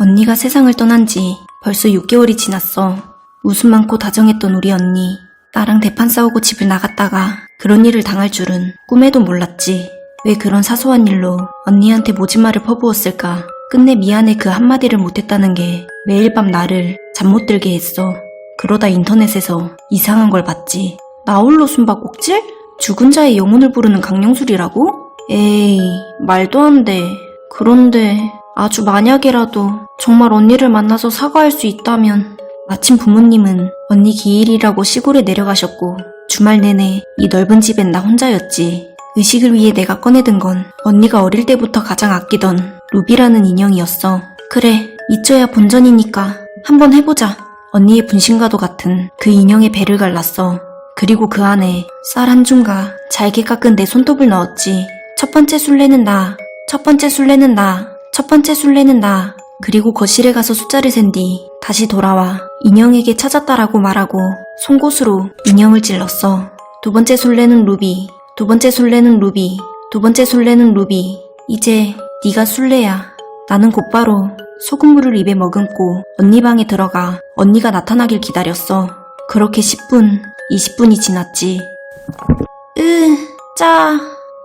언니가 세상을 떠난 지 벌써 6개월이 지났어. 웃음 많고 다정했던 우리 언니. 나랑 대판 싸우고 집을 나갔다가 그런 일을 당할 줄은 꿈에도 몰랐지. 왜 그런 사소한 일로 언니한테 모진말을 퍼부었을까. 끝내 미안해 그 한마디를 못했다는 게 매일 밤 나를 잠 못 들게 했어. 그러다 인터넷에서 이상한 걸 봤지. 나홀로 숨바꼭질? 죽은 자의 영혼을 부르는 강령술이라고? 에이, 말도 안 돼. 그런데 아주 만약에라도 정말 언니를 만나서 사과할 수 있다면. 마침 부모님은 언니 기일이라고 시골에 내려가셨고 주말 내내 이 넓은 집엔 나 혼자였지. 의식을 위해 내가 꺼내든 건 언니가 어릴 때부터 가장 아끼던 루비라는 인형이었어. 그래, 잊져야 본전이니까 한번 해보자. 언니의 분신과도 같은 그 인형의 배를 갈랐어. 그리고 그 안에 쌀 한 줌과 잘게 깎은 내 손톱을 넣었지. 첫 번째 술래는 나, 첫 번째 술래는 나, 첫 번째 술래는 나. 그리고 거실에 가서 숫자를 센 뒤 다시 돌아와 인형에게 찾았다라고 말하고 송곳으로 인형을 찔렀어. 두 번째 술래는 루비, 두 번째 술래는 루비, 두 번째 술래는 루비. 이제 네가 술래야. 나는 곧바로 소금물을 입에 머금고 언니 방에 들어가 언니가 나타나길 기다렸어. 그렇게 10분, 20분이 지났지.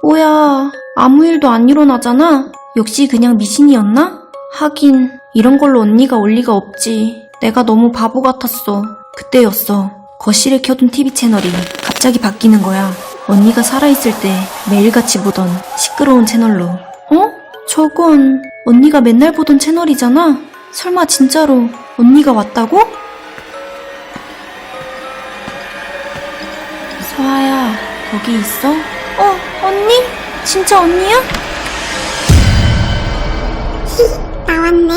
뭐야. 아무 일도 안 일어나잖아? 역시 그냥 미신이었나? 하긴 이런 걸로 언니가 올 리가 없지. 내가 너무 바보 같았어. 그때였어. 거실에 켜둔 TV 채널이 갑자기 바뀌는 거야. 언니가 살아있을 때 매일같이 보던 시끄러운 채널로. 저건 언니가 맨날 보던 채널이잖아? 설마 진짜로 언니가 왔다고? 서아야, 거기 있어? 언니? 진짜 언니야? 나왔네.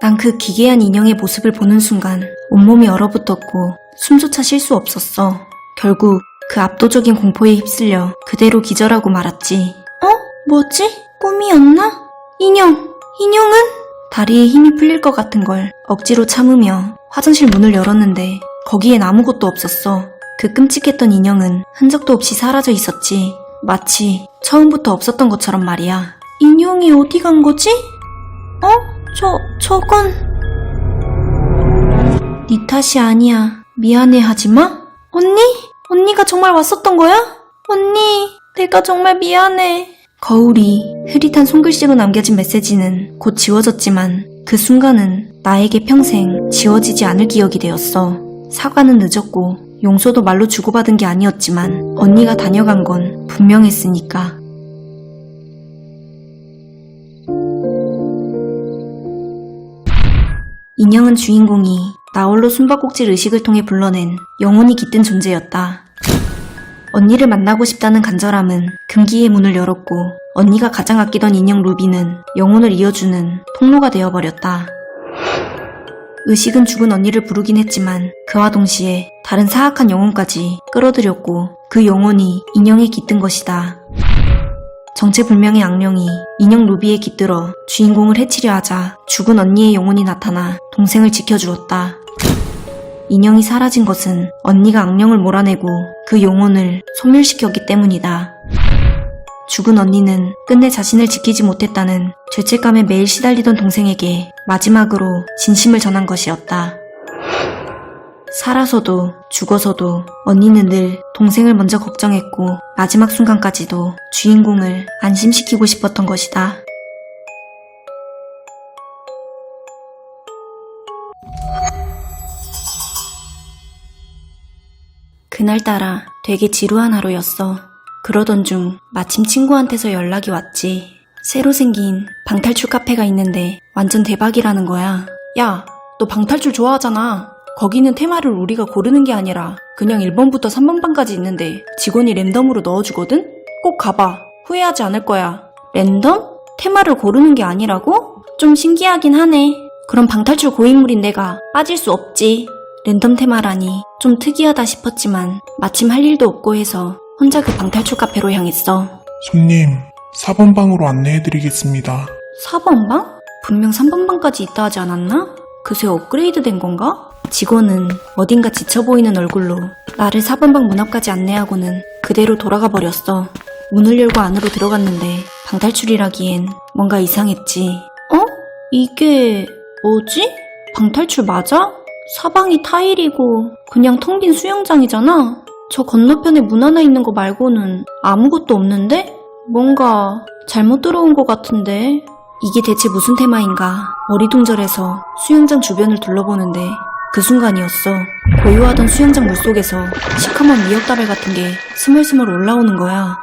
난 그 기괴한 인형의 모습을 보는 순간 온몸이 얼어붙었고 숨조차 쉴 수 없었어. 결국 그 압도적인 공포에 휩쓸려 그대로 기절하고 말았지. 뭐지? 꿈이었나? 인형은? 다리에 힘이 풀릴 것 같은 걸 억지로 참으며 화장실 문을 열었는데 거기엔 아무것도 없었어. 그 끔찍했던 인형은 흔적도 없이 사라져 있었지. 마치 처음부터 없었던 것처럼 말이야. 인형이 어디 간 거지? 저건... 네 탓이 아니야. 미안해 하지마? 언니가 정말 왔었던 거야? 언니, 내가 정말 미안해. 거울이 흐릿한 손글씨로 남겨진 메시지는 곧 지워졌지만 그 순간은 나에게 평생 지워지지 않을 기억이 되었어. 사과는 늦었고 용서도 말로 주고받은 게 아니었지만 언니가 다녀간 건 분명했으니까. 인형은 주인공이 나홀로 숨바꼭질 의식을 통해 불러낸 영혼이 깃든 존재였다. 언니를 만나고 싶다는 간절함은 금기의 문을 열었고 언니가 가장 아끼던 인형 루비는 영혼을 이어주는 통로가 되어버렸다. 의식은 죽은 언니를 부르긴 했지만 그와 동시에 다른 사악한 영혼까지 끌어들였고 그 영혼이 인형에 깃든 것이다. 정체불명의 악령이 인형 루비에 깃들어 주인공을 해치려 하자 죽은 언니의 영혼이 나타나 동생을 지켜주었다. 인형이 사라진 것은 언니가 악령을 몰아내고 그 영혼을 소멸시켰기 때문이다. 죽은 언니는 끝내 자신을 지키지 못했다는 죄책감에 매일 시달리던 동생에게 마지막으로 진심을 전한 것이었다. 살아서도 죽어서도 언니는 늘 동생을 먼저 걱정했고 마지막 순간까지도 주인공을 안심시키고 싶었던 것이다. 그날따라 되게 지루한 하루였어. 그러던 중 마침 친구한테서 연락이 왔지. 새로 생긴 방탈출 카페가 있는데 완전 대박이라는 거야. 야, 너 방탈출 좋아하잖아. 거기는 테마를 우리가 고르는 게 아니라 그냥 1번부터 3번방까지 있는데 직원이 랜덤으로 넣어주거든? 꼭 가봐. 후회하지 않을 거야. 랜덤? 테마를 고르는 게 아니라고? 좀 신기하긴 하네. 그럼 방탈출 고인물인 내가 빠질 수 없지. 랜덤 테마라니 좀 특이하다 싶었지만 마침 할 일도 없고 해서 혼자 그 방탈출 카페로 향했어. 손님, 4번 방으로 안내해드리겠습니다. 4번 방? 분명 3번 방까지 있다 하지 않았나? 그새 업그레이드 된 건가? 직원은 어딘가 지쳐 보이는 얼굴로 나를 4번방 문 앞까지 안내하고는 그대로 돌아가 버렸어. 문을 열고 안으로 들어갔는데 방탈출이라기엔 뭔가 이상했지. 이게 뭐지? 방탈출 맞아? 사방이 타일이고 그냥 텅 빈 수영장이잖아? 저 건너편에 문 하나 있는 거 말고는 아무것도 없는데? 뭔가 잘못 들어온 것 같은데? 이게 대체 무슨 테마인가 어리둥절해서 수영장 주변을 둘러보는데 그 순간이었어. 고요하던 수영장 물속에서 시커먼 미역다발 같은 게 스멀스멀 올라오는 거야.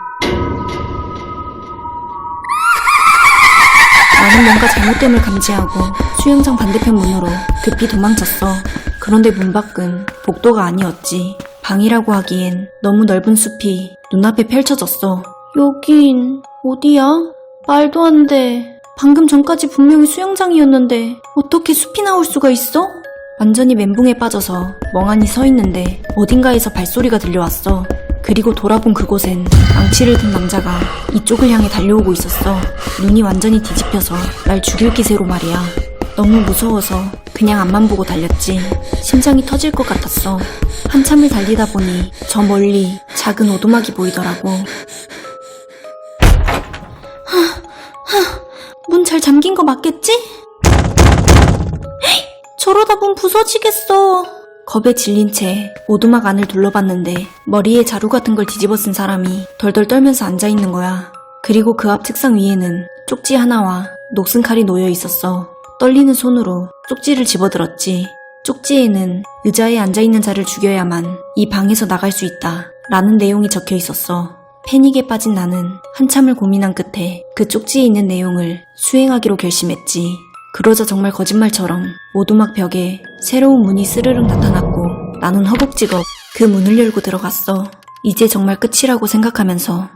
나는 뭔가 잘못됨을 감지하고 수영장 반대편 문으로 급히 도망쳤어. 그런데 문 밖은 복도가 아니었지. 방이라고 하기엔 너무 넓은 숲이 눈앞에 펼쳐졌어. 여긴 어디야? 말도 안 돼. 방금 전까지 분명히 수영장이었는데 어떻게 숲이 나올 수가 있어? 완전히 멘붕에 빠져서 멍하니 서 있는데 어딘가에서 발소리가 들려왔어. 그리고 돌아본 그곳엔 망치를 든 남자가 이쪽을 향해 달려오고 있었어. 눈이 완전히 뒤집혀서 날 죽일 기세로 말이야. 너무 무서워서 그냥 앞만 보고 달렸지. 심장이 터질 것 같았어. 한참을 달리다 보니 저 멀리 작은 오두막이 보이더라고. 문 잘 잠긴 거 맞겠지? 헤이, 저러다 문 부서지겠어. 겁에 질린 채 오두막 안을 둘러봤는데 머리에 자루 같은 걸 뒤집어 쓴 사람이 덜덜 떨면서 앉아있는 거야. 그리고 그 앞 책상 위에는 쪽지 하나와 녹슨 칼이 놓여 있었어. 떨리는 손으로 쪽지를 집어들었지. 쪽지에는 의자에 앉아있는 자를 죽여야만 이 방에서 나갈 수 있다 라는 내용이 적혀 있었어. 패닉에 빠진 나는 한참을 고민한 끝에 그 쪽지에 있는 내용을 수행하기로 결심했지. 그러자 정말 거짓말처럼 오두막 벽에 새로운 문이 스르륵 나타났고 나는 허겁지겁 그 문을 열고 들어갔어. 이제 정말 끝이라고 생각하면서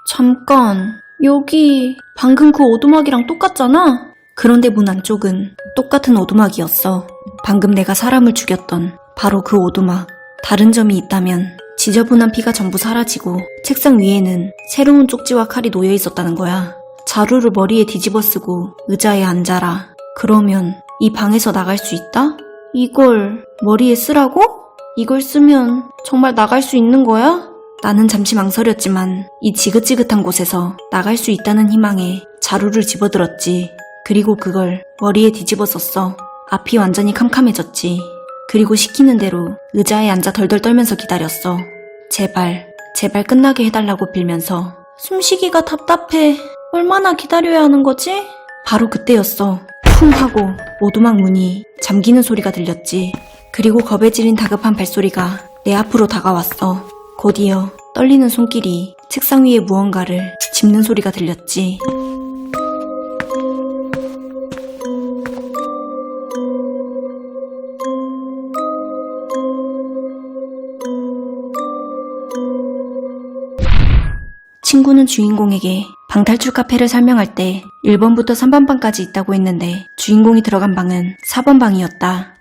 잠깐, 여기 방금 그 오두막이랑 똑같잖아? 그런데 문 안쪽은 똑같은 오두막이었어. 방금 내가 사람을 죽였던 바로 그 오두막. 다른 점이 있다면 지저분한 피가 전부 사라지고 책상 위에는 새로운 쪽지와 칼이 놓여 있었다는 거야. 자루를 머리에 뒤집어 쓰고 의자에 앉아라. 그러면 이 방에서 나갈 수 있다? 이걸 머리에 쓰라고? 이걸 쓰면 정말 나갈 수 있는 거야? 나는 잠시 망설였지만 이 지긋지긋한 곳에서 나갈 수 있다는 희망에 자루를 집어들었지. 그리고 그걸 머리에 뒤집어 썼어. 앞이 완전히 캄캄해졌지. 그리고 시키는 대로 의자에 앉아 덜덜 떨면서 기다렸어. 제발 끝나게 해달라고 빌면서. 숨쉬기가 답답해. 얼마나 기다려야 하는 거지? 바로 그때였어. 쿵 하고 오두막 문이 잠기는 소리가 들렸지. 그리고 겁에 질린 다급한 발소리가 내 앞으로 다가왔어. 곧이어 떨리는 손길이 책상 위에 무언가를 짚는 소리가 들렸지. 친구는 주인공에게 방탈출 카페를 설명할 때 1번부터 3번 방까지 있다고 했는데 주인공이 들어간 방은 4번 방이었다.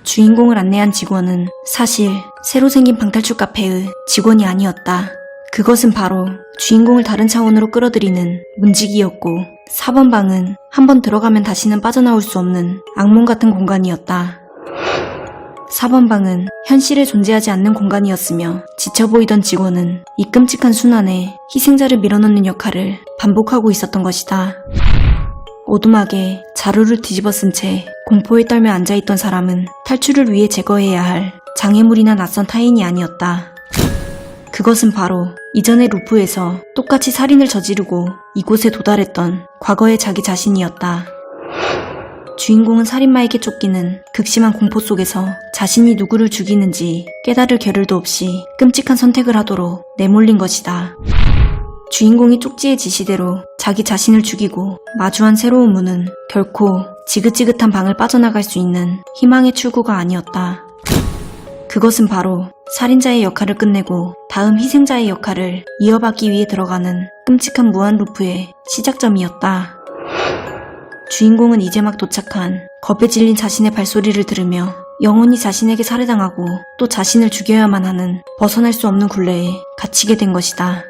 주인공을 안내한 직원은 사실 새로 생긴 방탈출 카페의 직원이 아니었다. 그것은 바로 주인공을 다른 차원으로 끌어들이는 문지기였고 4번 방은 한번 들어가면 다시는 빠져나올 수 없는 악몽 같은 공간이었다. 4번 방은 현실에 존재하지 않는 공간이었으며 지쳐 보이던 직원은 이 끔찍한 순환에 희생자를 밀어넣는 역할을 반복하고 있었던 것이다. 오두막에 자루를 뒤집어 쓴 채 공포에 떨며 앉아있던 사람은 탈출을 위해 제거해야 할 장애물이나 낯선 타인이 아니었다. 그것은 바로 이전의 루프에서 똑같이 살인을 저지르고 이곳에 도달했던 과거의 자기 자신이었다. 주인공은 살인마에게 쫓기는 극심한 공포 속에서 자신이 누구를 죽이는지 깨달을 겨를도 없이 끔찍한 선택을 하도록 내몰린 것이다. 주인공이 쪽지의 지시대로 자기 자신을 죽이고 마주한 새로운 문은 결코 지긋지긋한 방을 빠져나갈 수 있는 희망의 출구가 아니었다. 그것은 바로 살인자의 역할을 끝내고 다음 희생자의 역할을 이어받기 위해 들어가는 끔찍한 무한 루프의 시작점이었다. 주인공은 이제 막 도착한 겁에 질린 자신의 발소리를 들으며 영원히 자신에게 살해당하고 또 자신을 죽여야만 하는 벗어날 수 없는 굴레에 갇히게 된 것이다.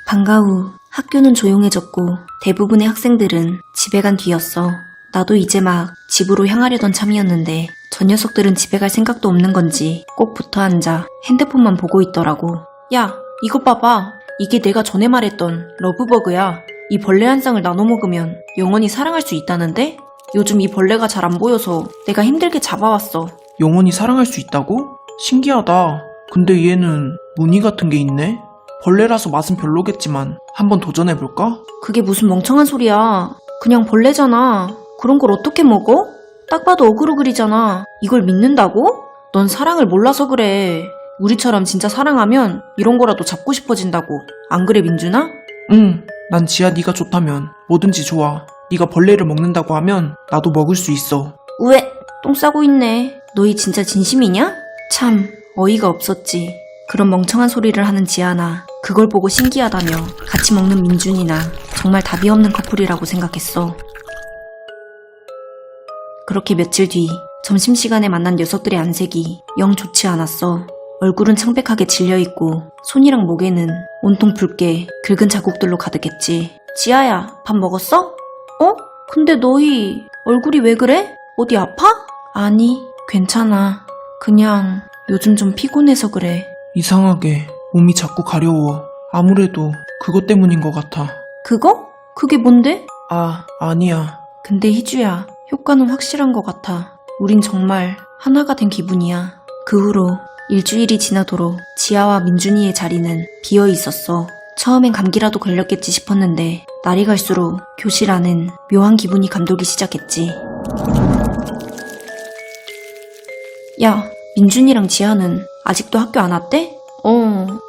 방과 후 학교는 조용해졌고 대부분의 학생들은 집에 간 뒤였어. 나도 이제 막 집으로 향하려던 참이었는데 저 녀석들은 집에 갈 생각도 없는 건지 꼭 붙어 앉아 핸드폰만 보고 있더라고. 야, 이거 봐봐. 이게 내가 전에 말했던 러브버그야. 이 벌레 한 쌍을 나눠 먹으면 영원히 사랑할 수 있다는데? 요즘 이 벌레가 잘 안 보여서 내가 힘들게 잡아왔어. 영원히 사랑할 수 있다고? 신기하다. 근데 얘는 무늬 같은 게 있네? 벌레라서 맛은 별로겠지만 한번 도전해볼까? 그게 무슨 멍청한 소리야. 그냥 벌레잖아. 그런 걸 어떻게 먹어? 딱 봐도 어그로그리잖아. 이걸 믿는다고? 넌 사랑을 몰라서 그래. 우리처럼 진짜 사랑하면 이런 거라도 잡고 싶어진다고. 안 그래, 민준아? 응, 난 지아 네가 좋다면 뭐든지 좋아. 네가 벌레를 먹는다고 하면 나도 먹을 수 있어. 우에, 똥 싸고 있네. 너희 진짜 진심이냐? 참, 어이가 없었지. 그런 멍청한 소리를 하는 지아나, 그걸 보고 신기하다며 같이 먹는 민준이나 정말 답이 없는 커플이라고 생각했어. 그렇게 며칠 뒤 점심시간에 만난 녀석들의 안색이 영 좋지 않았어. 얼굴은 창백하게 질려있고 손이랑 목에는 온통 붉게 긁은 자국들로 가득했지. 지아야, 밥 먹었어? 어? 근데 너희 얼굴이 왜 그래? 어디 아파? 아니, 괜찮아. 그냥 요즘 좀 피곤해서 그래. 이상하게 몸이 자꾸 가려워. 아무래도 그것 때문인 것 같아. 그거? 그게 뭔데? 아니야. 근데 희주야, 효과는 확실한 것 같아. 우린 정말 하나가 된 기분이야. 그 후로 일주일이 지나도록 지아와 민준이의 자리는 비어 있었어. 처음엔 감기라도 걸렸겠지 싶었는데 날이 갈수록 교실 안은 묘한 기분이 감돌기 시작했지. 야, 민준이랑 지아는 아직도 학교 안 왔대?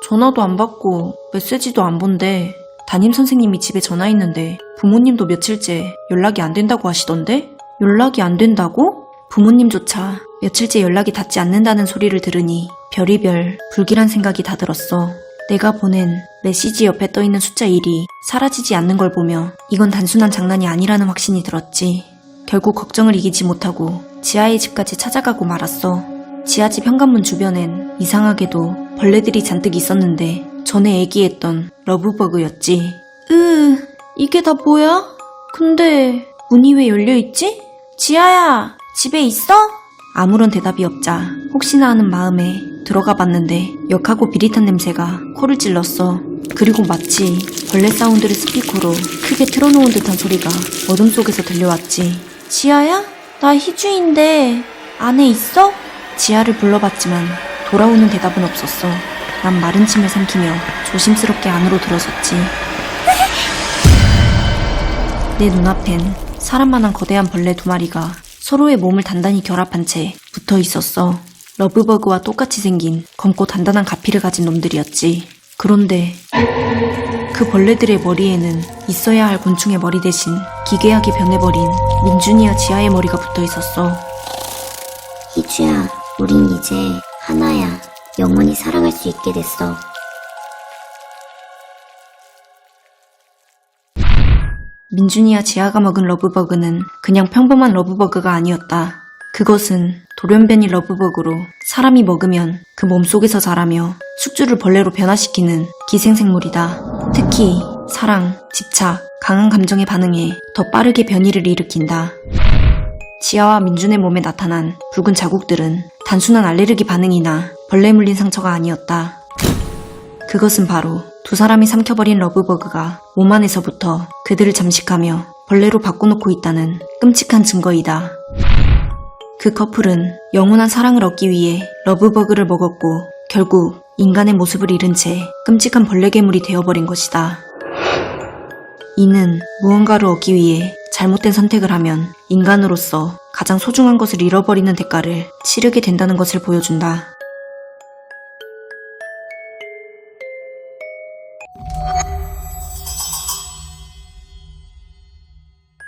전화도 안 받고 메시지도 안 본대. 담임선생님이 집에 전화했는데 부모님도 며칠째 연락이 안 된다고 하시던데? 연락이 안 된다고? 부모님조차 며칠째 연락이 닿지 않는다는 소리를 들으니 별의별 불길한 생각이 다 들었어. 내가 보낸 메시지 옆에 떠있는 숫자 1이 사라지지 않는 걸 보며 이건 단순한 장난이 아니라는 확신이 들었지. 결국 걱정을 이기지 못하고 지아의 집까지 찾아가고 말았어. 지아 집 현관문 주변엔 이상하게도 벌레들이 잔뜩 있었는데 전에 얘기했던 러브버그였지. 이게 다 뭐야? 근데 문이 왜 열려있지? 지아야, 집에 있어? 아무런 대답이 없자 혹시나 하는 마음에 들어가 봤는데 역하고 비릿한 냄새가 코를 찔렀어. 그리고 마치 벌레 사운드를 스피커로 크게 틀어놓은 듯한 소리가 어둠 속에서 들려왔지. 지아야? 나 희주인데 안에 있어? 지아를 불러봤지만 돌아오는 대답은 없었어. 난 마른 침을 삼키며 조심스럽게 안으로 들어섰지. 내 눈앞엔 사람만한 거대한 벌레 2마리가 서로의 몸을 단단히 결합한 채 붙어 있었어. 러브버그와 똑같이 생긴 검고 단단한 가피를 가진 놈들이었지. 그런데 그 벌레들의 머리에는 있어야 할 곤충의 머리 대신 기괴하게 변해버린 민준이와 지아의 머리가 붙어 있었어. 희주야, 우린 이제 하나야. 영원히 사랑할 수 있게 됐어. 민준이와 지아가 먹은 러브버그는 그냥 평범한 러브버그가 아니었다. 그것은 돌연변이 러브버그로 사람이 먹으면 그 몸속에서 자라며 숙주를 벌레로 변화시키는 기생생물이다. 특히 사랑, 집착, 강한 감정에 반응해 더 빠르게 변이를 일으킨다. 지아와 민준의 몸에 나타난 붉은 자국들은 단순한 알레르기 반응이나 벌레에 물린 상처가 아니었다. 그것은 바로 두 사람이 삼켜버린 러브버그가 몸 안에서부터 그들을 잠식하며 벌레로 바꿔놓고 있다는 끔찍한 증거이다. 그 커플은 영원한 사랑을 얻기 위해 러브버그를 먹었고 결국 인간의 모습을 잃은 채 끔찍한 벌레 괴물이 되어버린 것이다. 이는 무언가를 얻기 위해 잘못된 선택을 하면 인간으로서 가장 소중한 것을 잃어버리는 대가를 치르게 된다는 것을 보여준다.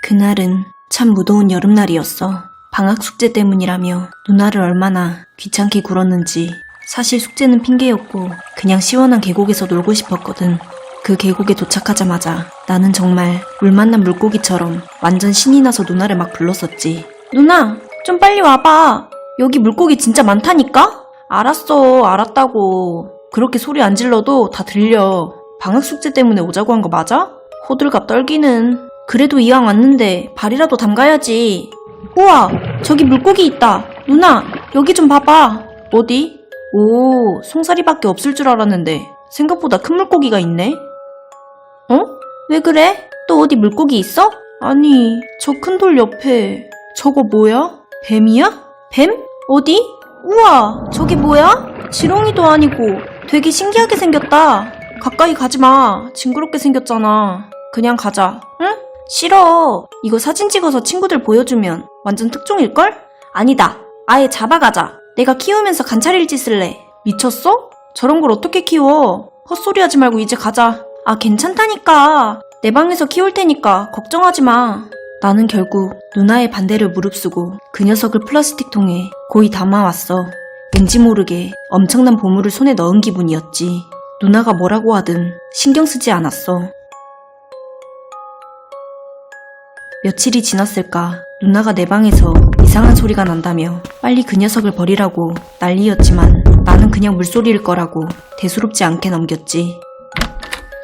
그날은 참 무더운 여름날이었어. 방학 숙제 때문이라며 누나를 얼마나 귀찮게 굴었는지. 사실 숙제는 핑계였고 그냥 시원한 계곡에서 놀고 싶었거든. 그 계곡에 도착하자마자 나는 정말 물 만난 물고기처럼 완전 신이 나서 누나를 막 불렀었지. 누나, 좀 빨리 와봐. 여기 물고기 진짜 많다니까? 알았어, 알았다고. 그렇게 소리 안 질러도 다 들려. 방학 숙제 때문에 오자고 한 거 맞아? 호들갑 떨기는. 그래도 이왕 왔는데 발이라도 담가야지. 우와, 저기 물고기 있다. 누나, 여기 좀 봐봐. 어디? 오, 송사리밖에 없을 줄 알았는데 생각보다 큰 물고기가 있네. 어? 왜 그래? 또 어디 물고기 있어? 아니, 저 큰 돌 옆에 저거 뭐야? 뱀이야? 뱀? 어디? 우와, 저게 뭐야? 지렁이도 아니고 되게 신기하게 생겼다. 가까이 가지 마. 징그럽게 생겼잖아. 그냥 가자. 응? 싫어. 이거 사진 찍어서 친구들 보여주면 완전 특종일걸? 아니다. 아예 잡아가자. 내가 키우면서 관찰일지 쓸래. 미쳤어? 저런 걸 어떻게 키워? 헛소리 하지 말고 이제 가자. 아, 괜찮다니까. 내 방에서 키울 테니까 걱정하지 마. 나는 결국 누나의 반대를 무릅쓰고 그 녀석을 플라스틱 통에 고이 담아왔어. 왠지 모르게 엄청난 보물을 손에 넣은 기분이었지. 누나가 뭐라고 하든 신경 쓰지 않았어. 며칠이 지났을까 누나가 내 방에서 이상한 소리가 난다며 빨리 그 녀석을 버리라고 난리였지만 나는 그냥 물소리일 거라고 대수롭지 않게 넘겼지.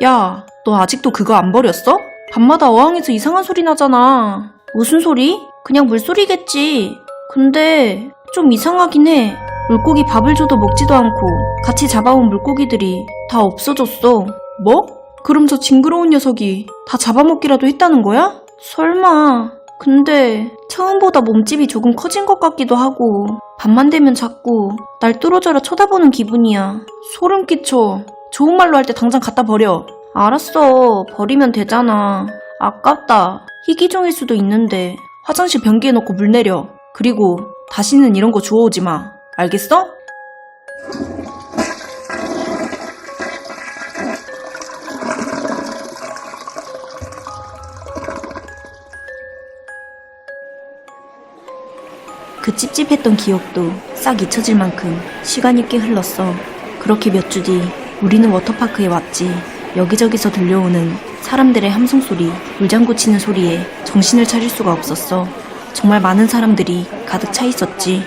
야, 너 아직도 그거 안 버렸어? 밤마다 어항에서 이상한 소리 나잖아. 무슨 소리? 그냥 물소리겠지. 근데 좀 이상하긴 해. 물고기 밥을 줘도 먹지도 않고 같이 잡아온 물고기들이 다 없어졌어. 뭐? 그럼 저 징그러운 녀석이 다 잡아먹기라도 했다는 거야? 설마. 근데 처음보다 몸집이 조금 커진 것 같기도 하고 밤만 되면 자꾸 날 뚫어져라 쳐다보는 기분이야. 소름 끼쳐. 좋은 말로 할 때 당장 갖다 버려. 알았어. 버리면 되잖아. 아깝다. 희귀종일 수도 있는데 화장실 변기에 넣고 물 내려. 그리고 다시는 이런 거 주워오지 마. 알겠어? 그 찝찝했던 기억도 싹 잊혀질 만큼 시간이 꽤 흘렀어. 그렇게 몇 주 뒤 우리는 워터파크에 왔지. 여기저기서 들려오는 사람들의 함성소리, 물장구 치는 소리에 정신을 차릴 수가 없었어. 정말 많은 사람들이 가득 차 있었지.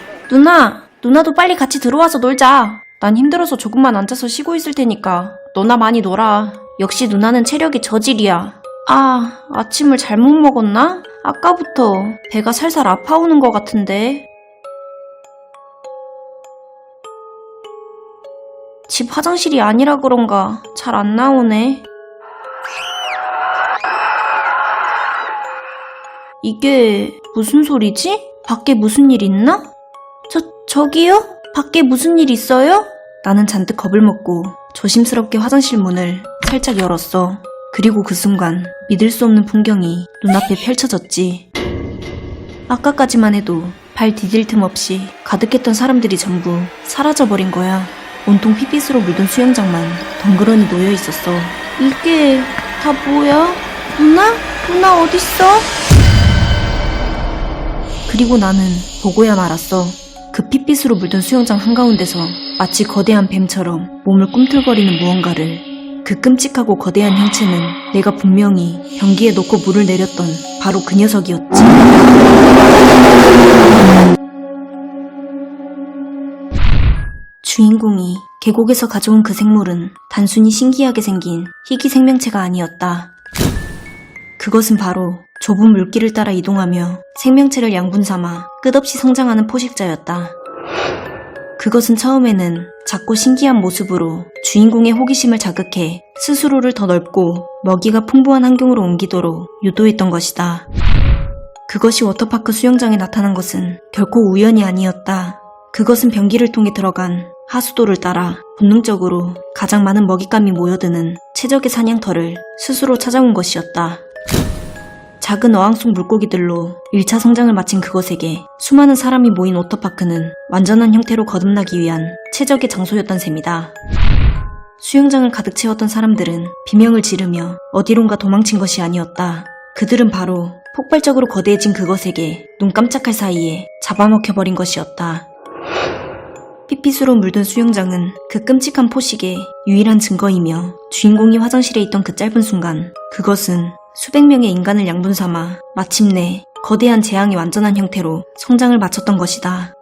누나도 빨리 같이 들어와서 놀자. 난 힘들어서 조금만 앉아서 쉬고 있을 테니까 너나 많이 놀아. 역시 누나는 체력이 저질이야. 아, 아침을 잘못 먹었나? 아까부터 배가 살살 아파오는 것 같은데. 집 화장실이 아니라 그런가 잘 안 나오네. 이게 무슨 소리지? 밖에 무슨 일 있나? 저기요? 밖에 무슨 일 있어요? 나는 잔뜩 겁을 먹고 조심스럽게 화장실 문을 살짝 열었어. 그리고 그 순간 믿을 수 없는 풍경이 눈앞에 펼쳐졌지. 아까까지만 해도 발 디딜 틈 없이 가득했던 사람들이 전부 사라져버린 거야. 온통 핏빛으로 물든 수영장만 덩그러니 놓여 있었어. 이게 다 뭐야? 누나 어딨어? 그리고 나는 보고야 말았어. 그 핏빛으로 물든 수영장 한가운데서 마치 거대한 뱀처럼 몸을 꿈틀거리는 무언가를. 그 끔찍하고 거대한 형체는 내가 분명히 변기에 넣고 물을 내렸던 바로 그 녀석이었지. 주인공이 계곡에서 가져온 그 생물은 단순히 신기하게 생긴 희귀 생명체가 아니었다. 그것은 바로 좁은 물길을 따라 이동하며 생명체를 양분 삼아 끝없이 성장하는 포식자였다. 그것은 처음에는 작고 신기한 모습으로 주인공의 호기심을 자극해 스스로를 더 넓고 먹이가 풍부한 환경으로 옮기도록 유도했던 것이다. 그것이 워터파크 수영장에 나타난 것은 결코 우연이 아니었다. 그것은 변기를 통해 들어간 하수도를 따라 본능적으로 가장 많은 먹잇감이 모여드는 최적의 사냥터를 스스로 찾아온 것이었다. 작은 어항 속 물고기들로 1차 성장을 마친 그것에게 수많은 사람이 모인 워터파크는 완전한 형태로 거듭나기 위한 최적의 장소였던 셈이다. 수영장을 가득 채웠던 사람들은 비명을 지르며 어디론가 도망친 것이 아니었다. 그들은 바로 폭발적으로 거대해진 그것에게 눈 깜짝할 사이에 잡아먹혀버린 것이었다. 핏빛으로 물든 수영장은 그 끔찍한 포식의 유일한 증거이며 주인공이 화장실에 있던 그 짧은 순간 그것은 수백 명의 인간을 양분 삼아 마침내 거대한 재앙의 완전한 형태로 성장을 마쳤던 것이다.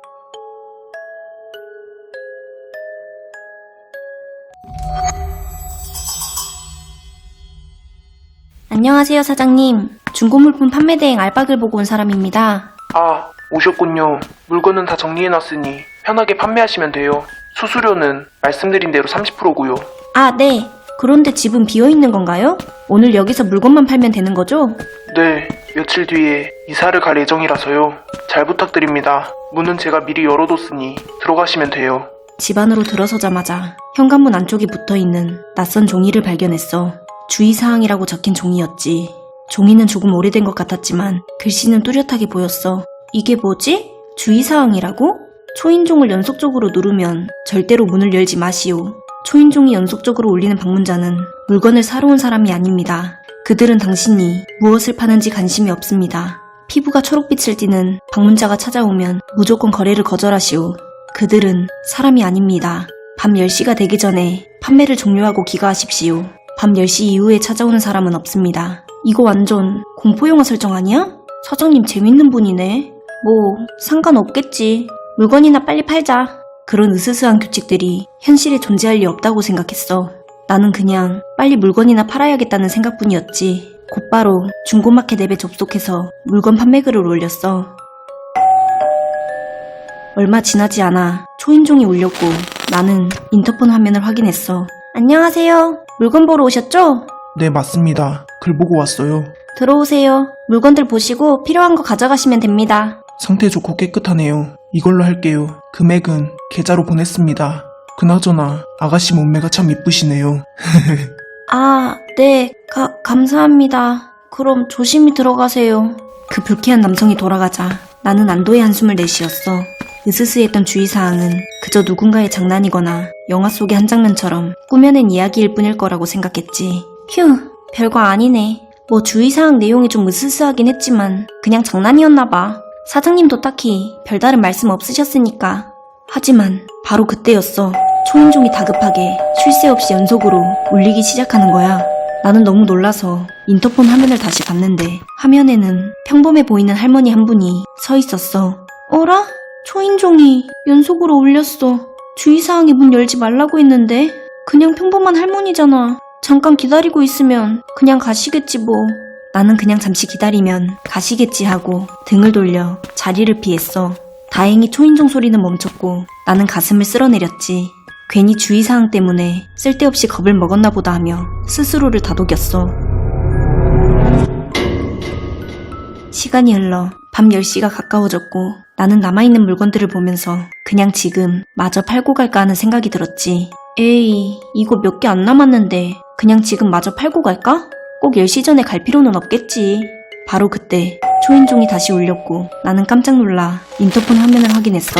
안녕하세요, 사장님. 중고물품 판매대행 알박을 보고 온 사람입니다. 아, 오셨군요. 물건은 다 정리해놨으니 편하게 판매하시면 돼요. 수수료는 말씀드린 대로 30%고요. 아, 네. 그런데 집은 비어있는 건가요? 오늘 여기서 물건만 팔면 되는 거죠? 네, 며칠 뒤에 이사를 갈 예정이라서요. 잘 부탁드립니다. 문은 제가 미리 열어뒀으니 들어가시면 돼요. 집 안으로 들어서자마자 현관문 안쪽에 붙어있는 낯선 종이를 발견했어. 주의사항이라고 적힌 종이였지. 종이는 조금 오래된 것 같았지만 글씨는 뚜렷하게 보였어. 이게 뭐지? 주의사항이라고? 초인종을 연속적으로 누르면 절대로 문을 열지 마시오. 초인종이 연속적으로 울리는 방문자는 물건을 사러 온 사람이 아닙니다. 그들은 당신이 무엇을 파는지 관심이 없습니다. 피부가 초록빛을 띠는 방문자가 찾아오면 무조건 거래를 거절하시오. 그들은 사람이 아닙니다. 밤 10시가 되기 전에 판매를 종료하고 귀가하십시오. 밤 10시 이후에 찾아오는 사람은 없습니다. 이거 완전 공포영화 설정 아니야? 사장님 재밌는 분이네. 뭐 상관없겠지. 물건이나 빨리 팔자. 그런 으스스한 규칙들이 현실에 존재할 리 없다고 생각했어. 나는 그냥 빨리 물건이나 팔아야겠다는 생각뿐이었지. 곧바로 중고마켓 앱에 접속해서 물건 판매글을 올렸어. 얼마 지나지 않아 초인종이 울렸고 나는 인터폰 화면을 확인했어. 안녕하세요. 물건 보러 오셨죠? 네, 맞습니다. 글 보고 왔어요. 들어오세요. 물건들 보시고 필요한 거 가져가시면 됩니다. 상태 좋고 깨끗하네요. 이걸로 할게요. 금액은 계좌로 보냈습니다. 그나저나 아가씨 몸매가 참 이쁘시네요. 아, 네. 감사합니다. 그럼 조심히 들어가세요. 그 불쾌한 남성이 돌아가자 나는 안도의 한숨을 내쉬었어. 으스스했던 주의사항은 그저 누군가의 장난이거나 영화 속의 한 장면처럼 꾸며낸 이야기일 뿐일 거라고 생각했지. 휴, 별거 아니네. 뭐 주의사항 내용이 좀 으스스하긴 했지만 그냥 장난이었나봐. 사장님도 딱히 별다른 말씀 없으셨으니까. 하지만 바로 그때였어. 초인종이 다급하게 쉴 새 없이 연속으로 울리기 시작하는 거야. 나는 너무 놀라서 인터폰 화면을 다시 봤는데 화면에는 평범해 보이는 할머니 한 분이 서 있었어. 어라? 초인종이 연속으로 울렸어. 주의사항에 문 열지 말라고 했는데 그냥 평범한 할머니잖아. 잠깐 기다리고 있으면 그냥 가시겠지 뭐. 나는 그냥 잠시 기다리면 가시겠지 하고 등을 돌려 자리를 피했어. 다행히 초인종 소리는 멈췄고 나는 가슴을 쓸어내렸지. 괜히 주의사항 때문에 쓸데없이 겁을 먹었나 보다 하며 스스로를 다독였어. 시간이 흘러 밤 10시가 가까워졌고 나는 남아있는 물건들을 보면서 그냥 지금 마저 팔고 갈까 하는 생각이 들었지. 에이, 이거 몇 개 안 남았는데 그냥 지금 마저 팔고 갈까? 꼭 10시 전에 갈 필요는 없겠지. 바로 그때 초인종이 다시 울렸고 나는 깜짝 놀라 인터폰 화면을 확인했어.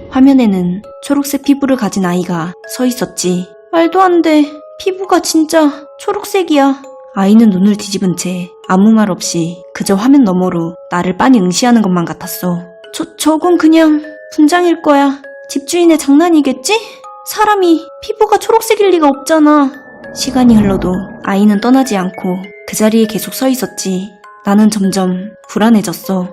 화면에는 초록색 피부를 가진 아이가 서 있었지. 말도 안 돼. 피부가 진짜 초록색이야. 아이는 눈을 뒤집은 채 아무 말 없이 그저 화면 너머로 나를 빤히 응시하는 것만 같았어. 저건 그냥 분장일 거야. 집주인의 장난이겠지? 사람이 피부가 초록색일 리가 없잖아. 시간이 흘러도 아이는 떠나지 않고 그 자리에 계속 서 있었지. 나는 점점 불안해졌어.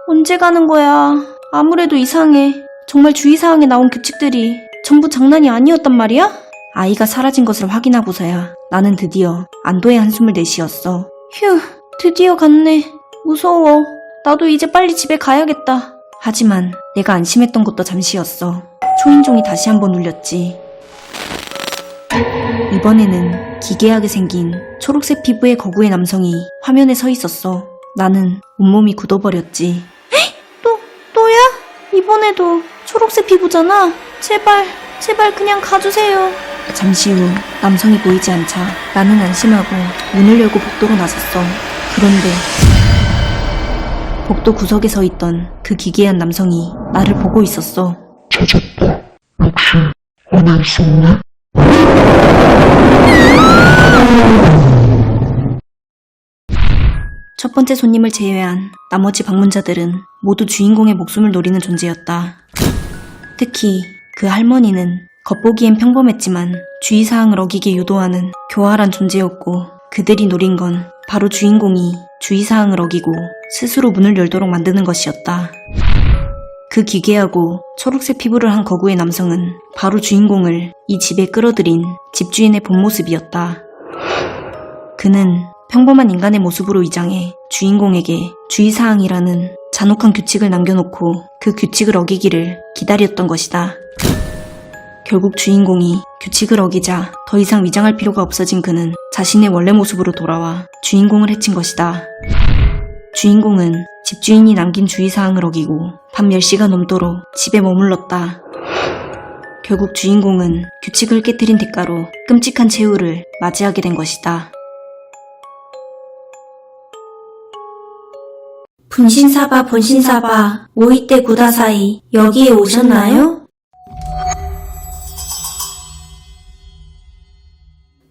언제 가는 거야? 아무래도 이상해. 정말 주의사항에 나온 규칙들이 전부 장난이 아니었단 말이야? 아이가 사라진 것을 확인하고서야 나는 드디어 안도의 한숨을 내쉬었어. 휴, 드디어 갔네. 무서워. 나도 이제 빨리 집에 가야겠다. 하지만 내가 안심했던 것도 잠시였어. 초인종이 다시 한번 울렸지. 이번에는 기괴하게 생긴 초록색 피부의 거구의 남성이 화면에 서 있었어. 나는 온몸이 굳어버렸지. 또야? 이번에도 초록색 피부잖아. 제발 그냥 가주세요. 잠시 후 남성이 보이지 않자 나는 안심하고 문을 열고 복도로 나섰어. 그런데 복도 구석에 서 있던 그 기괴한 남성이 나를 보고 있었어. 찾았다. 역시 안에 있었네. 첫 번째 손님을 제외한 나머지 방문자들은 모두 주인공의 목숨을 노리는 존재였다. 특히 그 할머니는 겉보기엔 평범했지만 주의사항을 어기게 유도하는 교활한 존재였고 그들이 노린 건 바로 주인공이 주의사항을 어기고 스스로 문을 열도록 만드는 것이었다. 그 기괴하고 초록색 피부를 한 거구의 남성은 바로 주인공을 이 집에 끌어들인 집주인의 본 모습이었다. 그는 평범한 인간의 모습으로 위장해 주인공에게 주의사항이라는 잔혹한 규칙을 남겨놓고 그 규칙을 어기기를 기다렸던 것이다. 결국 주인공이 규칙을 어기자 더 이상 위장할 필요가 없어진 그는 자신의 원래 모습으로 돌아와 주인공을 해친 것이다. 주인공은 집주인이 남긴 주의사항을 어기고 밤 10시가 넘도록 집에 머물렀다. 결국 주인공은 규칙을 깨뜨린 대가로 끔찍한 최후를 맞이하게 된 것이다. 분신사바 본신사바 모이때 구다사이 여기에 오셨나요?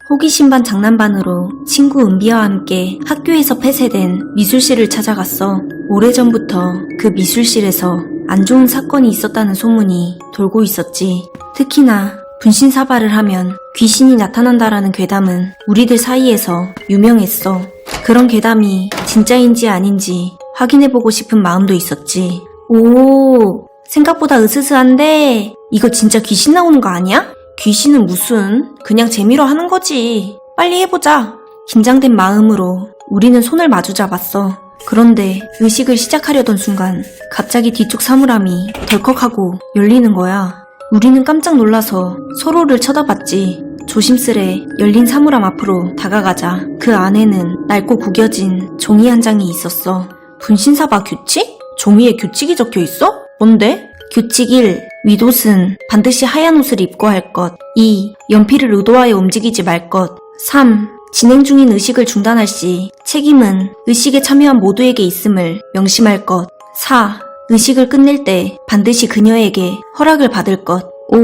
호기심 반 장난 반으로 친구 은비와 함께 학교에서 폐쇄된 미술실을 찾아갔어. 오래전부터 그 미술실에서 안 좋은 사건이 있었다는 소문이 돌고 있었지. 특히나 분신사바를 하면 귀신이 나타난다라는 괴담은 우리들 사이에서 유명했어. 그런 괴담이 진짜인지 아닌지 확인해보고 싶은 마음도 있었지. 오, 생각보다 으스스한데 이거 진짜 귀신 나오는 거 아니야? 귀신은 무슨, 그냥 재미로 하는 거지. 빨리 해보자. 긴장된 마음으로 우리는 손을 마주 잡았어. 그런데 의식을 시작하려던 순간 갑자기 뒤쪽 사물함이 덜컥하고 열리는 거야. 우리는 깜짝 놀라서 서로를 쳐다봤지. 조심스레 열린 사물함 앞으로 다가가자 그 안에는 낡고 구겨진 종이 한 장이 있었어. 분신사바 규칙? 종이에 규칙이 적혀 있어? 뭔데? 규칙 1. 윗옷은 반드시 하얀 옷을 입고 할 것. 2. 연필을 의도하여 움직이지 말 것. 3. 진행 중인 의식을 중단할 시 책임은 의식에 참여한 모두에게 있음을 명심할 것. 4. 의식을 끝낼 때 반드시 그녀에게 허락을 받을 것. 5.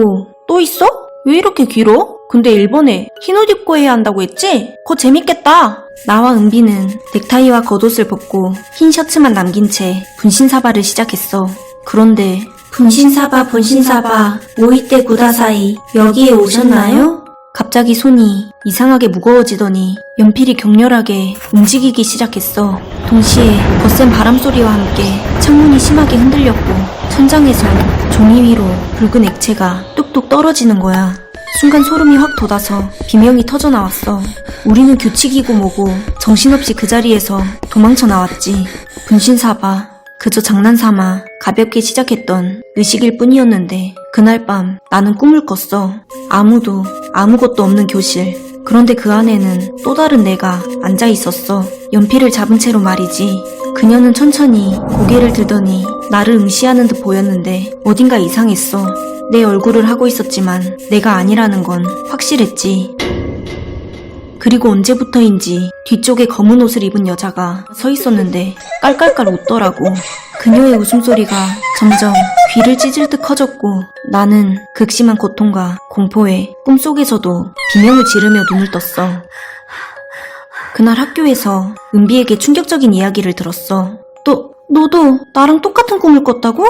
또 있어? 왜 이렇게 길어? 근데 1번에 흰옷 입고 해야 한다고 했지? 그거 재밌겠다. 나와 은비는 넥타이와 겉옷을 벗고 흰 셔츠만 남긴 채 분신사바를 시작했어. 그런데 분신사바 본신사바 모이때 구다사이 여기에 오셨나요? 갑자기 손이 이상하게 무거워지더니 연필이 격렬하게 움직이기 시작했어. 동시에 거센 바람소리와 함께 창문이 심하게 흔들렸고 천장에서 종이 위로 붉은 액체가 뚝뚝 떨어지는 거야. 순간 소름이 확 돋아서 비명이 터져 나왔어. 우리는 규칙이고 뭐고 정신없이 그 자리에서 도망쳐 나왔지. 분신사바. 그저 장난삼아 가볍게 시작했던 의식일 뿐이었는데 그날 밤 나는 꿈을 꿨어. 아무도 아무것도 없는 교실. 그런데 그 안에는 또 다른 내가 앉아 있었어. 연필을 잡은 채로 말이지. 그녀는 천천히 고개를 들더니 나를 응시하는 듯 보였는데 어딘가 이상했어. 내 얼굴을 하고 있었지만 내가 아니라는 건 확실했지. 그리고 언제부터인지 뒤쪽에 검은 옷을 입은 여자가 서 있었는데 깔깔깔 웃더라고. 그녀의 웃음소리가 점점 귀를 찢을 듯 커졌고 나는 극심한 고통과 공포에 꿈속에서도 비명을 지르며 눈을 떴어. 그날 학교에서 은비에게 충격적인 이야기를 들었어. 너도 나랑 똑같은 꿈을 꿨다고?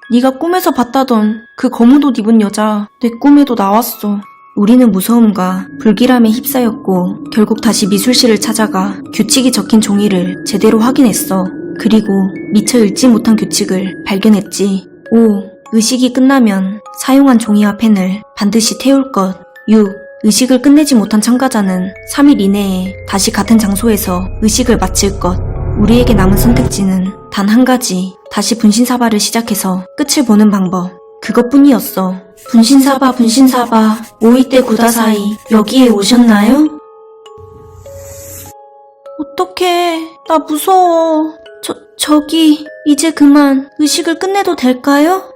네가 꿈에서 봤다던 그 검은 옷 입은 여자 내 꿈에도 나왔어. 우리는 무서움과 불길함에 휩싸였고 결국 다시 미술실을 찾아가 규칙이 적힌 종이를 제대로 확인했어. 그리고 미처 읽지 못한 규칙을 발견했지. 5. 의식이 끝나면 사용한 종이와 펜을 반드시 태울 것. 6. 의식을 끝내지 못한 참가자는 3일 이내에 다시 같은 장소에서 의식을 마칠 것. 우리에게 남은 선택지는 단 한 가지. 다시 분신사바를 시작해서 끝을 보는 방법. 그것뿐이었어. 분신사바 분신사바 모이때 구다사이 여기에 오셨나요? 어떡해. 나 무서워. 저기 이제 그만 의식을 끝내도 될까요?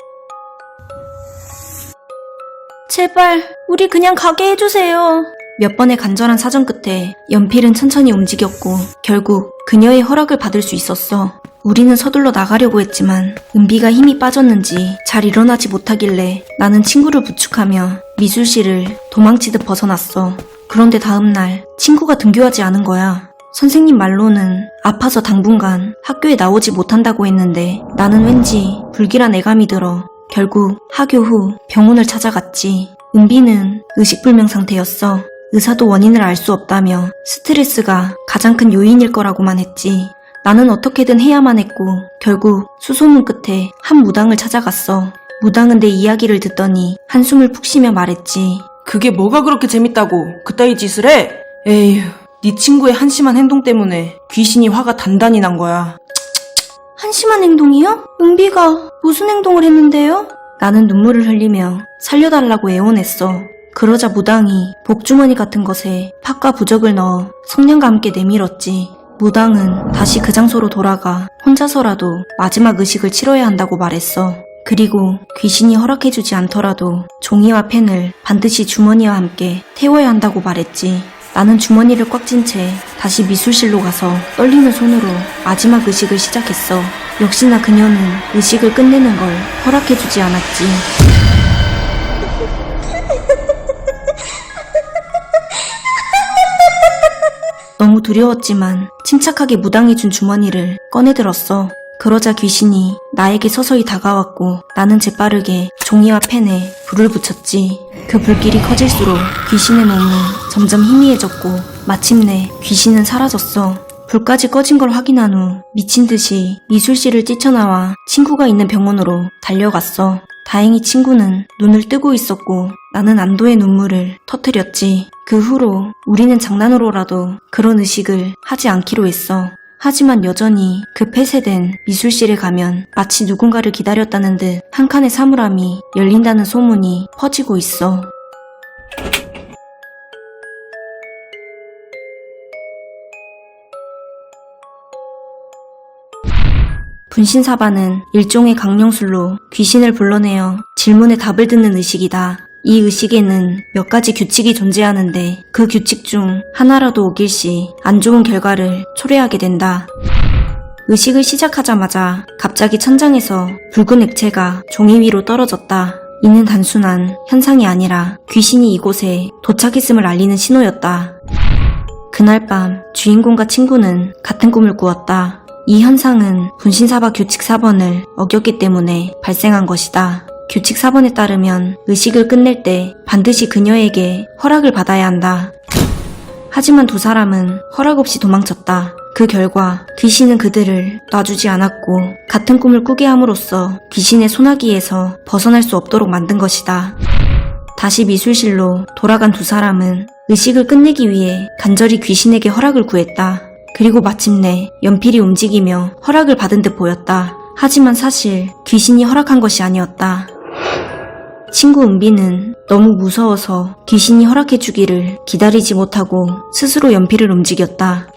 제발 우리 그냥 가게 해주세요. 몇 번의 간절한 사정 끝에 연필은 천천히 움직였고 결국 그녀의 허락을 받을 수 있었어. 우리는 서둘러 나가려고 했지만 은비가 힘이 빠졌는지 잘 일어나지 못하길래 나는 친구를 부축하며 미술실을 도망치듯 벗어났어. 그런데 다음날 친구가 등교하지 않은 거야. 선생님 말로는 아파서 당분간 학교에 나오지 못한다고 했는데 나는 왠지 불길한 애감이 들어 결국 하교 후 병원을 찾아갔지. 은비는 의식불명 상태였어. 의사도 원인을 알 수 없다며 스트레스가 가장 큰 요인일 거라고만 했지. 나는 어떻게든 해야만 했고 결국 수소문 끝에 한 무당을 찾아갔어. 무당은 내 이야기를 듣더니 한숨을 푹 쉬며 말했지. 그게 뭐가 그렇게 재밌다고 그따위 짓을 해? 에휴, 네 친구의 한심한 행동 때문에 귀신이 화가 단단히 난 거야. 한심한 행동이요? 은비가 무슨 행동을 했는데요? 나는 눈물을 흘리며 살려달라고 애원했어. 그러자 무당이 복주머니 같은 것에 팥과 부적을 넣어 성냥과 함께 내밀었지. 무당은 다시 그 장소로 돌아가 혼자서라도 마지막 의식을 치러야 한다고 말했어. 그리고 귀신이 허락해주지 않더라도 종이와 펜을 반드시 주머니와 함께 태워야 한다고 말했지. 나는 주머니를 꽉 쥔 채 다시 미술실로 가서 떨리는 손으로 마지막 의식을 시작했어. 역시나 그녀는 의식을 끝내는 걸 허락해주지 않았지. 너무 두려웠지만 침착하게 무당이 준 주머니를 꺼내들었어. 그러자 귀신이 나에게 서서히 다가왔고 나는 재빠르게 종이와 펜에 불을 붙였지. 그 불길이 커질수록 귀신의 몸은 점점 희미해졌고 마침내 귀신은 사라졌어. 불까지 꺼진 걸 확인한 후 미친 듯이 미술실을 뛰쳐나와 친구가 있는 병원으로 달려갔어. 다행히 친구는 눈을 뜨고 있었고 나는 안도의 눈물을 터뜨렸지. 그 후로 우리는 장난으로라도 그런 의식을 하지 않기로 했어. 하지만 여전히 그 폐쇄된 미술실에 가면 마치 누군가를 기다렸다는 듯 한 칸의 사물함이 열린다는 소문이 퍼지고 있어. 분신사바는 일종의 강령술로 귀신을 불러내어 질문에 답을 듣는 의식이다. 이 의식에는 몇 가지 규칙이 존재하는데 그 규칙 중 하나라도 어길 시 안 좋은 결과를 초래하게 된다. 의식을 시작하자마자 갑자기 천장에서 붉은 액체가 종이 위로 떨어졌다. 이는 단순한 현상이 아니라 귀신이 이곳에 도착했음을 알리는 신호였다. 그날 밤 주인공과 친구는 같은 꿈을 꾸었다. 이 현상은 분신사바 규칙 4번을 어겼기 때문에 발생한 것이다. 규칙 4번에 따르면 의식을 끝낼 때 반드시 그녀에게 허락을 받아야 한다. 하지만 두 사람은 허락 없이 도망쳤다. 그 결과 귀신은 그들을 놔주지 않았고 같은 꿈을 꾸게 함으로써 귀신의 소나기에서 벗어날 수 없도록 만든 것이다. 다시 미술실로 돌아간 두 사람은 의식을 끝내기 위해 간절히 귀신에게 허락을 구했다. 그리고 마침내 연필이 움직이며 허락을 받은 듯 보였다. 하지만 사실 귀신이 허락한 것이 아니었다. 친구 은비는 너무 무서워서 귀신이 허락해주기를 기다리지 못하고 스스로 연필을 움직였다.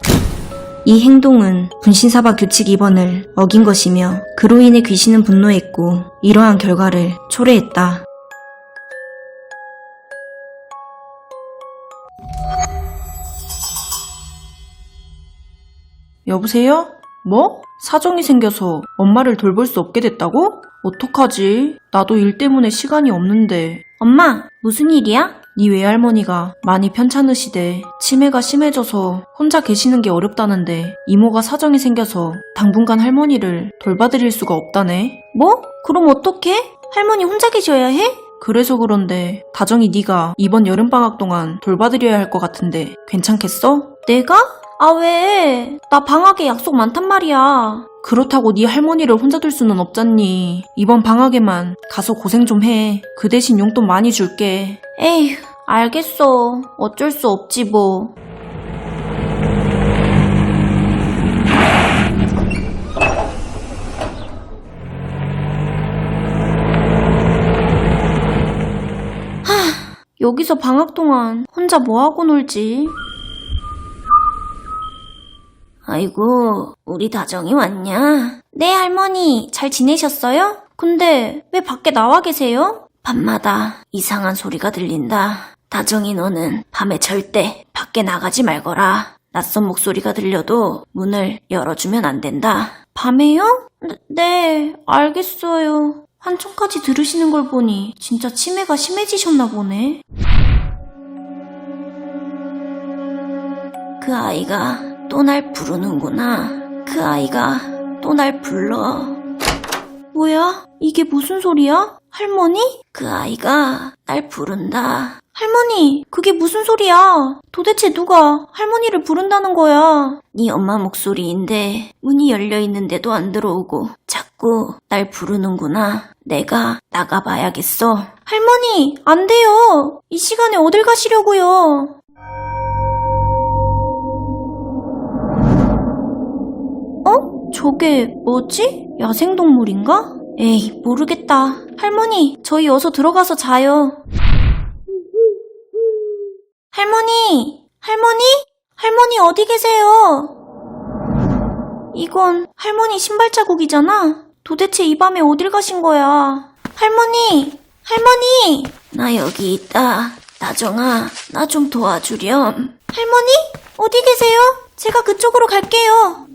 이 행동은 분신사바 규칙 2번을 어긴 것이며 그로 인해 귀신은 분노했고 이러한 결과를 초래했다. 여보세요? 뭐? 사정이 생겨서 엄마를 돌볼 수 없게 됐다고? 어떡하지? 나도 일 때문에 시간이 없는데. 엄마, 무슨 일이야? 네 외할머니가 많이 편찮으시대. 치매가 심해져서 혼자 계시는 게 어렵다는데 이모가 사정이 생겨서 당분간 할머니를 돌봐드릴 수가 없다네. 뭐? 그럼 어떡해? 할머니 혼자 계셔야 해? 그래서 그런데 다정이 네가 이번 여름방학 동안 돌봐드려야 할 것 같은데 괜찮겠어? 내가? 아, 왜? 나 방학에 약속 많단 말이야. 그렇다고 네 할머니를 혼자 둘 수는 없잖니. 이번 방학에만 가서 고생 좀 해. 그 대신 용돈 많이 줄게. 에휴, 알겠어. 어쩔 수 없지 뭐. 여기서 방학 동안 혼자 뭐하고 놀지? 아이고, 우리 다정이 왔냐? 네, 할머니. 잘 지내셨어요? 근데 왜 밖에 나와 계세요? 밤마다 이상한 소리가 들린다. 다정이 너는 밤에 절대 밖에 나가지 말거라. 낯선 목소리가 들려도 문을 열어주면 안 된다. 밤에요? 네, 알겠어요. 환청까지 들으시는 걸 보니 진짜 치매가 심해지셨나 보네. 그 아이가 또 날 부르는구나. 그 아이가 또 날 불러. 뭐야? 이게 무슨 소리야? 할머니? 그 아이가 날 부른다. 할머니, 그게 무슨 소리야? 도대체 누가 할머니를 부른다는 거야? 네 엄마 목소리인데 문이 열려 있는데도 안 들어오고 자꾸 날 부르는구나. 내가 나가봐야겠어. 할머니, 안 돼요. 이 시간에 어딜 가시려고요? 저게 뭐지? 야생동물인가? 에이, 모르겠다. 할머니, 저희 어서 들어가서 자요. 할머니! 할머니? 할머니 어디 계세요? 이건 할머니 신발 자국이잖아. 도대체 이 밤에 어딜 가신 거야? 할머니! 할머니! 나 여기 있다. 나정아, 나 좀 도와주렴. 할머니? 어디 계세요? 제가 그쪽으로 갈게요.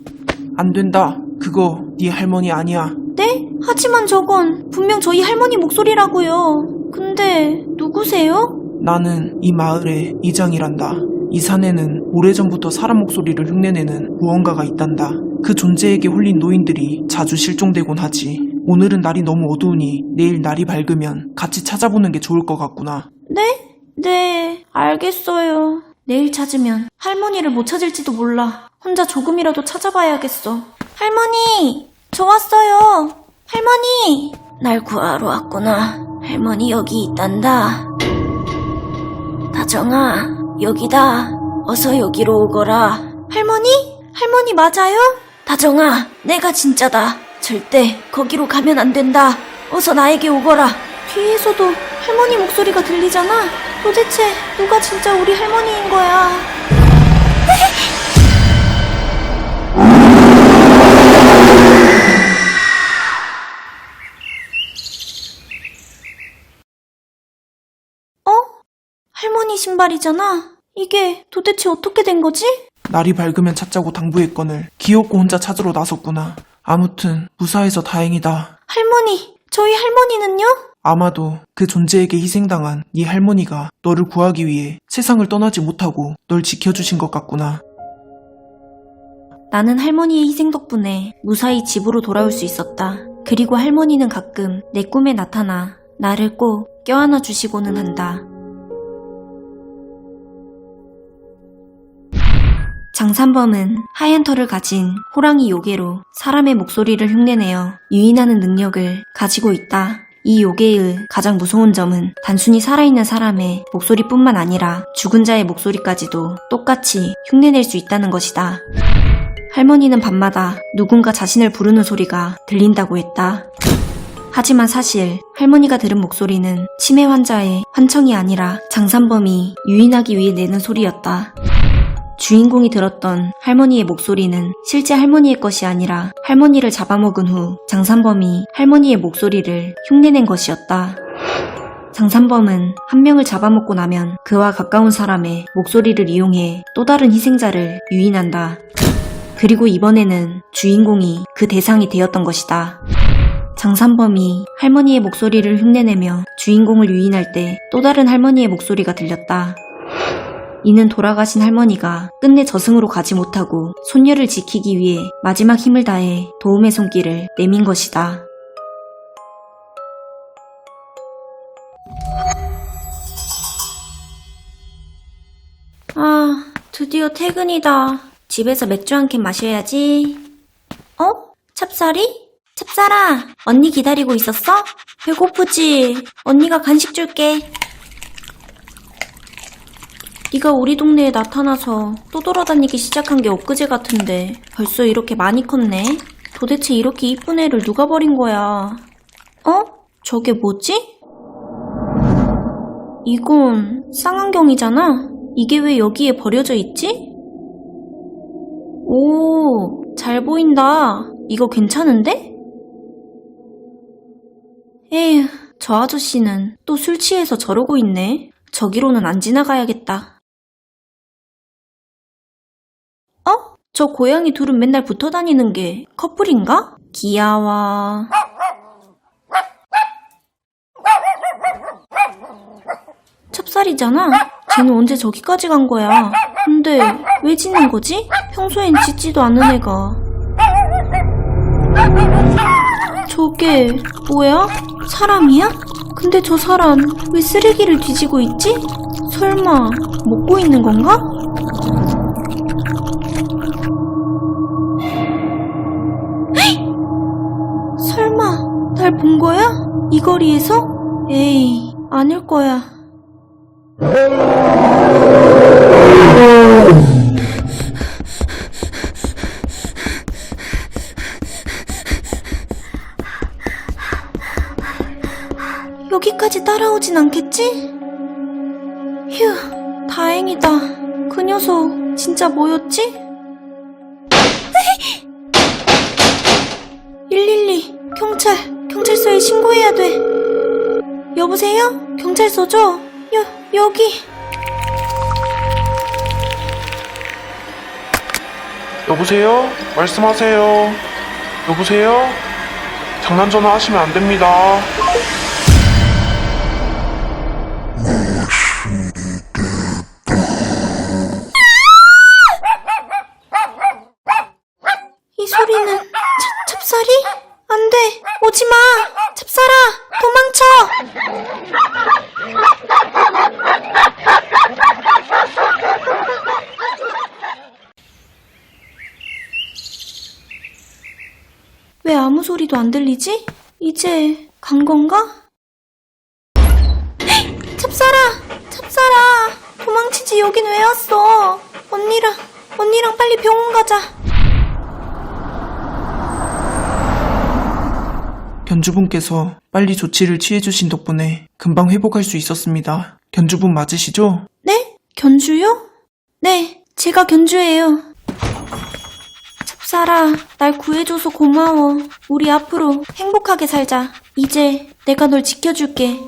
안 된다. 그거 네 할머니 아니야. 네? 하지만 저건 분명 저희 할머니 목소리라고요. 근데 누구세요? 나는 이 마을의 이장이란다. 이 산에는 오래전부터 사람 목소리를 흉내내는 무언가가 있단다. 그 존재에게 홀린 노인들이 자주 실종되곤 하지. 오늘은 날이 너무 어두우니 내일 날이 밝으면 같이 찾아보는 게 좋을 것 같구나. 네? 네, 알겠어요. 내일 찾으면 할머니를 못 찾을지도 몰라. 혼자 조금이라도 찾아봐야겠어. 할머니! 저 왔어요! 할머니! 날 구하러 왔구나. 할머니 여기 있단다. 다정아, 여기다. 어서 여기로 오거라. 할머니? 할머니 맞아요? 다정아, 내가 진짜다. 절대 거기로 가면 안 된다. 어서 나에게 오거라. 뒤에서도 할머니 목소리가 들리잖아. 도대체 누가 진짜 우리 할머니인 거야? 어? 할머니 신발이잖아. 이게 도대체 어떻게 된 거지? 날이 밝으면 찾자고 당부했거늘 기어코 혼자 찾으러 나섰구나. 아무튼 무사해서 다행이다. 할머니, 저희 할머니는요? 아마도 그 존재에게 희생당한 네 할머니가 너를 구하기 위해 세상을 떠나지 못하고 널 지켜주신 것 같구나. 나는 할머니의 희생 덕분에 무사히 집으로 돌아올 수 있었다. 그리고 할머니는 가끔 내 꿈에 나타나 나를 꼭 껴안아 주시고는 한다. 장산범은 하얀 털을 가진 호랑이 요괴로 사람의 목소리를 흉내내어 유인하는 능력을 가지고 있다. 이 요괴의 가장 무서운 점은 단순히 살아있는 사람의 목소리뿐만 아니라 죽은 자의 목소리까지도 똑같이 흉내낼 수 있다는 것이다. 할머니는 밤마다 누군가 자신을 부르는 소리가 들린다고 했다. 하지만 사실 할머니가 들은 목소리는 치매 환자의 환청이 아니라 장산범이 유인하기 위해 내는 소리였다. 주인공이 들었던 할머니의 목소리는 실제 할머니의 것이 아니라 할머니를 잡아먹은 후 장산범이 할머니의 목소리를 흉내낸 것이었다. 장산범은 한 명을 잡아먹고 나면 그와 가까운 사람의 목소리를 이용해 또 다른 희생자를 유인한다. 그리고 이번에는 주인공이 그 대상이 되었던 것이다. 장산범이 할머니의 목소리를 흉내내며 주인공을 유인할 때 또 다른 할머니의 목소리가 들렸다. 이는 돌아가신 할머니가 끝내 저승으로 가지 못하고 손녀를 지키기 위해 마지막 힘을 다해 도움의 손길을 내민 것이다. 아, 드디어 퇴근이다. 집에서 맥주 한 캔 마셔야지. 어? 찹쌀이? 찹쌀아, 언니 기다리고 있었어? 배고프지? 언니가 간식 줄게. 네가 우리 동네에 나타나서 또 돌아다니기 시작한 게 엊그제 같은데 벌써 이렇게 많이 컸네? 도대체 이렇게 이쁜 애를 누가 버린 거야? 어? 저게 뭐지? 이건 쌍안경이잖아? 이게 왜 여기에 버려져 있지? 오, 잘 보인다. 이거 괜찮은데? 에휴, 저 아저씨는 또 술 취해서 저러고 있네. 저기로는 안 지나가야겠다. 어? 저 고양이 둘은 맨날 붙어 다니는 게 커플인가? 귀여워. 찹쌀이잖아? 쟤는 언제 저기까지 간 거야? 근데 왜 짖는 거지? 평소엔 짖지도 않는 애가. 저게 뭐야? 사람이야? 근데 저 사람 왜 쓰레기를 뒤지고 있지? 설마 먹고 있는 건가? 설마 날 본 거야? 이 거리에서? 에이, 아닐 거야. 오진 않겠지? 휴, 다행이다. 그 녀석 진짜 뭐였지? 112, 경찰서에 신고해야 돼. 여보세요? 경찰서죠? 여기. 여보세요? 말씀하세요. 여보세요? 장난 전화 하시면 안 됩니다. 이 소리는 찹쌀이? 안 돼! 오지 마! 찹쌀아! 도망쳐! 왜 아무 소리도 안 들리지? 이제 간 건가? 찹쌀아! 도망치지. 여긴 왜 왔어? 언니랑 빨리 병원 가자. 견주분께서 빨리 조치를 취해주신 덕분에 금방 회복할 수 있었습니다. 견주분 맞으시죠? 네? 견주요? 네, 제가 견주예요. 찹쌀아, 날 구해줘서 고마워. 우리 앞으로 행복하게 살자. 이제 내가 널 지켜줄게.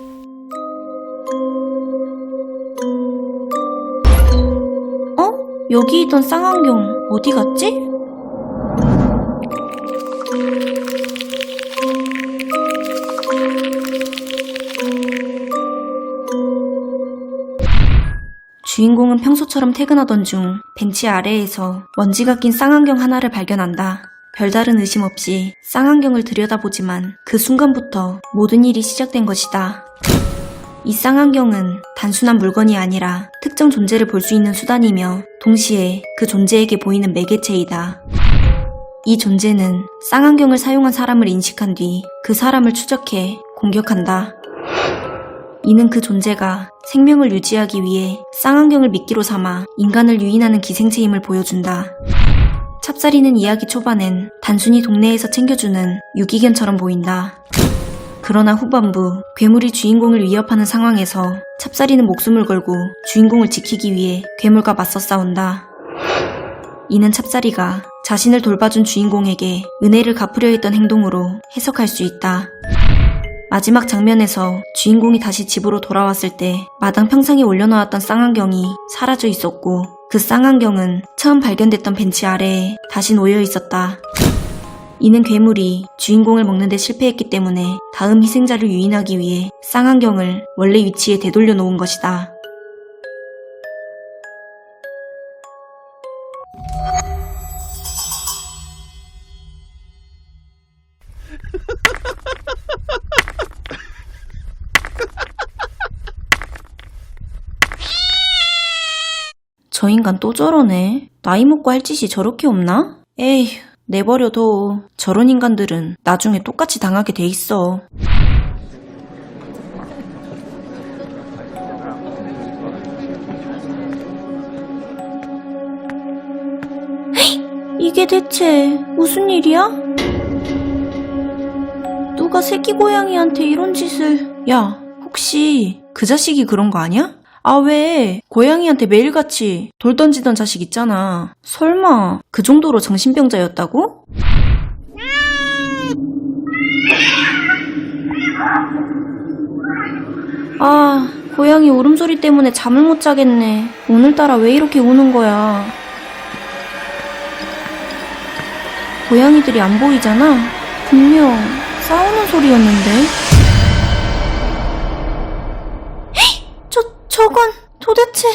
여기 있던 쌍안경 어디 갔지? 주인공은 평소처럼 퇴근하던 중 벤치 아래에서 먼지가 낀 쌍안경 하나를 발견한다. 별다른 의심 없이 쌍안경을 들여다보지만 그 순간부터 모든 일이 시작된 것이다. 이 쌍안경은 단순한 물건이 아니라 특정 존재를 볼 수 있는 수단이며 동시에 그 존재에게 보이는 매개체이다. 이 존재는 쌍안경을 사용한 사람을 인식한 뒤 그 사람을 추적해 공격한다. 이는 그 존재가 생명을 유지하기 위해 쌍안경을 미끼로 삼아 인간을 유인하는 기생체임을 보여준다. 찹쌀이는 이야기 초반엔 단순히 동네에서 챙겨주는 유기견처럼 보인다. 그러나 후반부 괴물이 주인공을 위협하는 상황에서 찹쌀이는 목숨을 걸고 주인공을 지키기 위해 괴물과 맞서 싸운다. 이는 찹쌀이가 자신을 돌봐준 주인공에게 은혜를 갚으려 했던 행동으로 해석할 수 있다. 마지막 장면에서 주인공이 다시 집으로 돌아왔을 때 마당 평상에 올려놓았던 쌍안경이 사라져 있었고 그 쌍안경은 처음 발견됐던 벤치 아래에 다시 놓여 있었다. 이는 괴물이 주인공을 먹는 데 실패했기 때문에 다음 희생자를 유인하기 위해 쌍안경을 원래 위치에 되돌려 놓은 것이다. 저 인간 또 저러네. 나이 먹고 할 짓이 저렇게 없나? 에휴, 내버려둬. 저런 인간들은 나중에 똑같이 당하게 돼 있어. 이게 대체 무슨 일이야? 누가 새끼 고양이한테 이런 짓을... 야, 혹시 그 자식이 그런 거 아니야? 아, 왜 고양이한테 매일같이 돌 던지던 자식 있잖아. 설마 그 정도로 정신병자였다고? 아, 고양이 울음소리 때문에 잠을 못 자겠네. 오늘따라 왜 이렇게 우는 거야? 고양이들이 안 보이잖아? 분명 싸우는 소리였는데. 저건 도대체...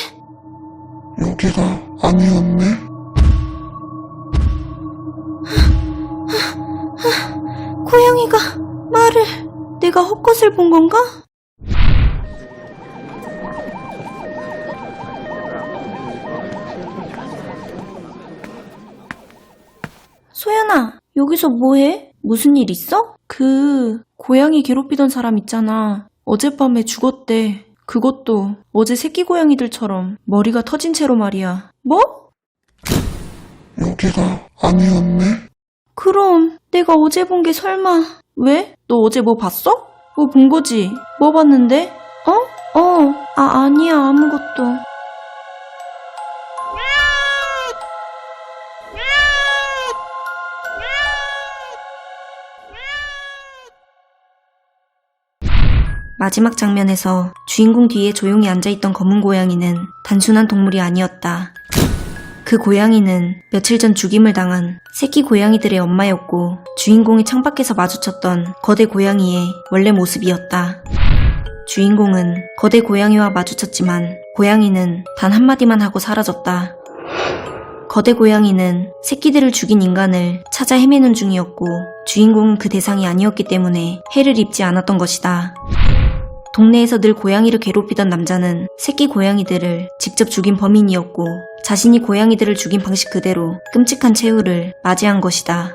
여기가 아니었네? 고양이가 말을... 내가 헛것을 본 건가? 소연아, 여기서 뭐해? 무슨 일 있어? 그... 고양이 괴롭히던 사람 있잖아. 어젯밤에 죽었대. 그것도 어제 새끼 고양이들처럼 머리가 터진 채로 말이야. 뭐? 여기가 아니었네? 그럼 내가 어제 본 게 설마... 왜? 너 어제 뭐 봤어? 뭐 본 거지? 뭐 봤는데? 아니야, 아무것도. 마지막 장면에서 주인공 뒤에 조용히 앉아있던 검은 고양이는 단순한 동물이 아니었다. 그 고양이는 며칠 전 죽임을 당한 새끼 고양이들의 엄마였고 주인공이 창밖에서 마주쳤던 거대 고양이의 원래 모습이었다. 주인공은 거대 고양이와 마주쳤지만 고양이는 단 한마디만 하고 사라졌다. 거대 고양이는 새끼들을 죽인 인간을 찾아 헤매는 중이었고 주인공은 그 대상이 아니었기 때문에 해를 입지 않았던 것이다. 동네에서 늘 고양이를 괴롭히던 남자는 새끼 고양이들을 직접 죽인 범인이었고 자신이 고양이들을 죽인 방식 그대로 끔찍한 최후를 맞이한 것이다.